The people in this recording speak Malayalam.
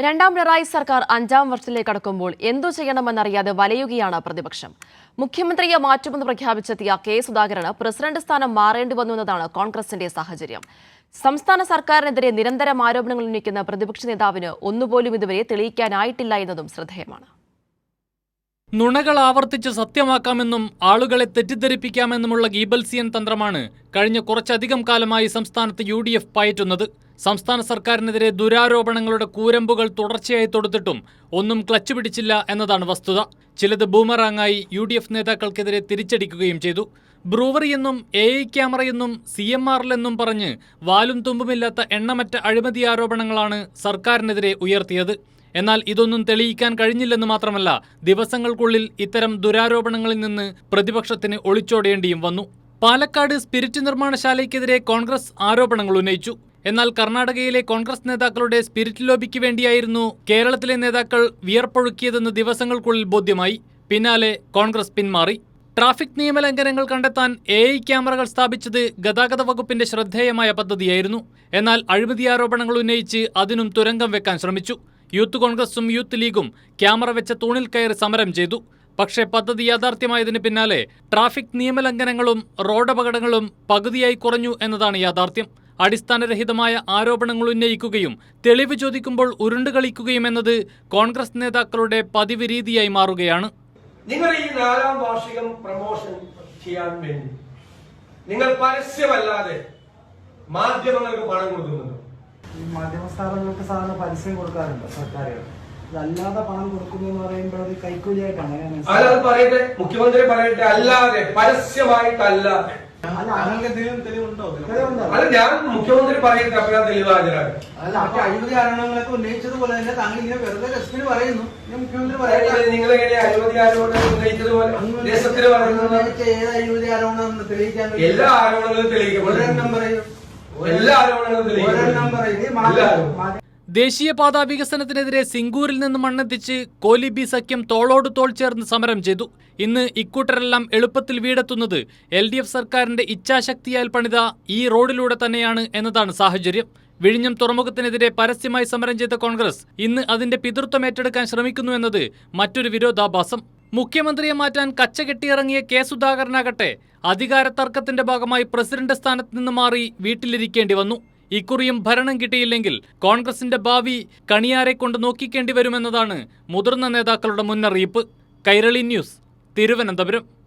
രണ്ടാം പിണറായി സർക്കാർ 5ാം വർഷത്തിലേക്ക് കടക്കുമ്പോൾ എന്തു ചെയ്യണമെന്നറിയാതെ വലയുകയാണ് പ്രതിപക്ഷം. മുഖ്യമന്ത്രിയെ മാറ്റുമെന്ന് പ്രഖ്യാപിച്ചെത്തിയ കെ സുധാകരന് പ്രസിഡന്റ് സ്ഥാനം മാറേണ്ടി വന്നു എന്നതാണ് കോൺഗ്രസിന്റെ സാഹചര്യം. സംസ്ഥാന സർക്കാരിനെതിരെ നിരന്തരം ആരോപണങ്ങൾ ഉന്നയിക്കുന്ന പ്രതിപക്ഷ നേതാവിന് ഒന്നുപോലും ഇതുവരെ തെളിയിക്കാനായിട്ടില്ല എന്നതും ശ്രദ്ധേയമാണ്. നുണകൾ ആവർത്തിച്ച് സത്യമാക്കാമെന്നും ആളുകളെ തെറ്റിദ്ധരിപ്പിക്കാമെന്നുമുള്ള ഗീബൽസിയൻ തന്ത്രമാണ് കഴിഞ്ഞ കുറച്ചധികം കാലമായി സംസ്ഥാനത്ത് UDF പയറ്റുന്നത്. സംസ്ഥാന സർക്കാരിനെതിരെ ദുരാരോപണങ്ങളുടെ കൂരമ്പുകൾ തുടർച്ചയായി തൊടുത്തിട്ടും ഒന്നും ക്ലച്ച് പിടിച്ചില്ല എന്നതാണ് വസ്തുത. ചിലത് ബൂമറാങ്ങായി UDF നേതാക്കൾക്കെതിരെ തിരിച്ചടിക്കുകയും ചെയ്തു. ബ്രൂവറി എന്നും AI ക്യാമറയെന്നും CMRലെന്നും പറഞ്ഞ് വാലും തുമ്പുമില്ലാത്ത എണ്ണമറ്റ അഴിമതി ആരോപണങ്ങളാണ് സർക്കാരിനെതിരെ ഉയർത്തിയത്. എന്നാൽ ഇതൊന്നും തെളിയിക്കാൻ കഴിഞ്ഞില്ലെന്ന് മാത്രമല്ല, ദിവസങ്ങൾക്കുള്ളിൽ ഇത്തരം ദുരാരോപണങ്ങളിൽ നിന്ന് പ്രതിപക്ഷത്തിന് ഒളിച്ചോടേണ്ടിയും വന്നു. പാലക്കാട് സ്പിരിറ്റ് നിർമ്മാണശാലയ്ക്കെതിരെ കോൺഗ്രസ് ആരോപണങ്ങൾ ഉന്നയിച്ചു. എന്നാൽ കർണാടകയിലെ കോൺഗ്രസ് നേതാക്കളുടെ സ്പിരിറ്റ് ലോബിക്ക് വേണ്ടിയായിരുന്നു കേരളത്തിലെ നേതാക്കൾ വിയർപ്പൊഴുക്കിയതെന്ന് ദിവസങ്ങൾക്കുള്ളിൽ ബോധ്യമായി. പിന്നാലെ കോൺഗ്രസ് പിന്മാറി. ട്രാഫിക് നിയമലംഘനങ്ങൾ കണ്ടെത്താൻ AI ക്യാമറകൾ സ്ഥാപിച്ചത് ഗതാഗത വകുപ്പിന്റെ ശ്രദ്ധേയമായ പദ്ധതിയായിരുന്നു. എന്നാൽ അഴിമതി ആരോപണങ്ങൾ ഉന്നയിച്ച് അതിനും തുരങ്കം വെക്കാൻ ശ്രമിച്ചു. യൂത്ത് കോൺഗ്രസും യൂത്ത് ലീഗും ക്യാമറ വെച്ച തൂണിൽ കയറി സമരം ചെയ്തു. പക്ഷേ പദ്ധതി യാഥാർത്ഥ്യമായതിന് പിന്നാലെ ട്രാഫിക് നിയമലംഘനങ്ങളും റോഡപകടങ്ങളും പകുതിയായി കുറഞ്ഞു എന്നതാണ് യാഥാർത്ഥ്യം. അടിസ്ഥാനരഹിതമായ ആരോപണങ്ങൾ ഉന്നയിക്കുകയും തെളിവ് ചോദിക്കുമ്പോൾ ഉരുണ്ടുകളിക്കുകയും എന്നത് കോൺഗ്രസ് നേതാക്കളുടെ പതിവ് രീതിയായി മാറുകയാണ്. നിങ്ങൾ ഈ 4ാം വാർഷികം പ്രമോഷൻ ചെയ്യാൻ വേണ്ടി നിങ്ങൾ പരസ്യമല്ലാതെ മാധ്യമങ്ങൾക്ക് പണം കൊടുക്കുന്നുണ്ടോ? ഈ മാധ്യമ സ്ഥാപനങ്ങൾക്ക് സാധാരണ പരസ്യം കൊടുക്കാറുണ്ട് സർക്കാരുകൾ. അതല്ലാതെ പണം കൊടുക്കുന്നു എന്ന് പറയുമ്പോൾ അത് കൈക്കൂലിയായിട്ടാണ്. അത് പറയട്ടെ, മുഖ്യമന്ത്രി പറയട്ടെ, അല്ലാതെ പരസ്യമായിട്ടല്ലാതെ. അല്ല, ഞാൻ മുഖ്യമന്ത്രി പറയട്ടെ, അപ്പോൾ ഞാൻ തെളിവാചരാണ്. അല്ല, അപ്പൊ അഴിമതി ആരോപണങ്ങളൊക്കെ ഉന്നയിച്ചതുപോലെ തന്നെ താങ്കൾ ഇങ്ങനെ വെറുതെ രസത്തിന് പറയുന്നു. മുഖ്യമന്ത്രി പറയട്ടെ, നിങ്ങൾ എങ്ങനെ അഴിമതി ആരോപണം ഉന്നയിച്ചതുപോലെ ദേശത്തിന് പറയുന്നത്? ഏത് അഴിമതി ആരോപണം തെളിയിക്കാൻ? എല്ലാ ആരോപണങ്ങളും തെളിയിക്കും. പറയൂ. എല്ലാ ആരോപണങ്ങളും തെളിയിക്കും. ദേശീയപാതാ വികസനത്തിനെതിരെ സിംഗൂരിൽ നിന്ന് മണ്ണെത്തിച്ച് കോലി സഖ്യം തോളോട് തോൾ ചേർന്ന് സമരം ചെയ്തു. ഇന്ന് ഇക്കൂട്ടരെല്ലാം എളുപ്പത്തിൽ വീടെത്തുന്നത് LDF സർക്കാരിന്റെ ഇച്ഛാശക്തിയാൽ പണിത ഈ റോഡിലൂടെ തന്നെയാണ് എന്നതാണ് സാഹചര്യം. വിഴിഞ്ഞം തുറമുഖത്തിനെതിരെ പരസ്യമായി സമരം ചെയ്ത കോൺഗ്രസ് ഇന്ന് അതിന്റെ പിതൃത്വം ഏറ്റെടുക്കാൻ ശ്രമിക്കുന്നു എന്നത് മറ്റൊരു വിരോധാഭാസം. മുഖ്യമന്ത്രിയെ മാറ്റാൻ കച്ചകെട്ടിയിറങ്ങിയ കെ സുധാകരനാകട്ടെ അധികാര തർക്കത്തിന്റെ ഭാഗമായി പ്രസിഡന്റ് സ്ഥാനത്ത് നിന്ന് മാറി വീട്ടിലിരിക്കേണ്ടി വന്നു. ഇക്കുറിയും ഭരണം കിട്ടിയില്ലെങ്കിൽ കോൺഗ്രസിന്റെ ഭാവി കണിയാരെ കൊണ്ട് നോക്കിക്കേണ്ടി വരുമെന്നതാണ് മുതിർന്ന നേതാക്കളുടെ മുന്നറിയിപ്പ്. കൈരളി ന്യൂസ്, തിരുവനന്തപുരം.